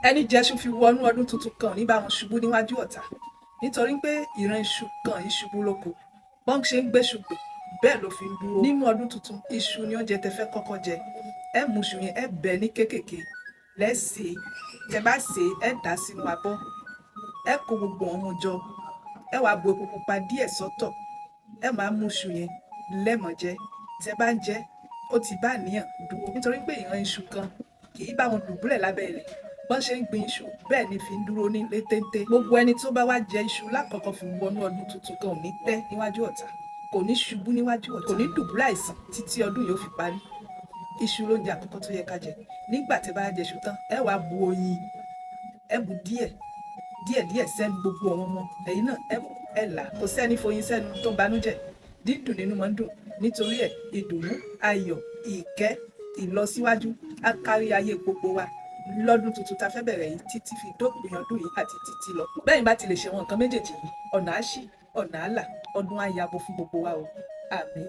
ẹni jẹ́ṣu fi wọnú ọdún tuntun kan ní bá wọn ṣubú níwájú ọ̀tá, nítorí pé ìran iṣu kan ìṣubú lóko bọ́n ṣe ń gbéṣu gbè bẹ́ẹ̀ ló fi ń dúró. Nínú ọdún tuntun iṣu ni oúnjẹ tẹ fẹ́ kọ́kọ́ jẹ. Ẹ mú iṣu yẹn ẹ bẹ̀ ní kéékèèké lẹ́sẹ̀, tẹ bá sè é ẹ dà sínú abọ́, ẹ kó gbogbo ọ̀hún jọ, ẹ wá bu epo pupa díẹ̀ sọ́tọ̀, ẹ máa mú iṣu yẹn lẹ́mọ̀ jẹ. Tẹ bá ń jẹ ó ti bá níyàn dúró, nítorí pé ìran iṣu kan kì í bá wọn dùbúlẹ̀ lábẹ́ ilẹ̀, bọ́n ṣe ń gbin iṣu bẹ́ẹ̀ ni fi ń dúró ní létéńté. Gbogbo ẹni tó bá wá jẹ iṣu lákọ̀ọ́kọ́ fi wọnú ọdún tuntun kan ò ní tẹ́ níwájú ọ̀tá, kò ní ṣubú níwájú ọ̀tá, kò ní dùbúlẹ̀ àìsàn títí ọdún yóò fi parí. Iṣu ló ń jẹ àkọ́kọ́ tó yẹ ká jẹ. Nígbà tí bá jẹ iṣu tán ẹ wá bu oyin, ẹ bu díẹ̀ sẹ́nu gbogbo àwọn ọmọ ẹ̀yin náà ẹ là, kò sẹ́ni foyin sẹ́nu tó banújẹ́, dídùn nínú máa ń dùn, nítorí ẹ̀ ìdùnnú, ayọ̀, ìkẹ́, ìlọsíwájú á kárí ayé gbogbo wa lọ́dún tuntun tá fẹ́ bẹ̀rẹ̀ yìí títí fi dópin ọdún yìí àti títí lọ. Bẹ́ẹ̀ bá ti lè ṣe wọn nǹkan méjèèjì yìí, ọ̀nà á ṣí, ọ̀nà á là, ọdún á yabo fún gbogbo wa o. Àmín.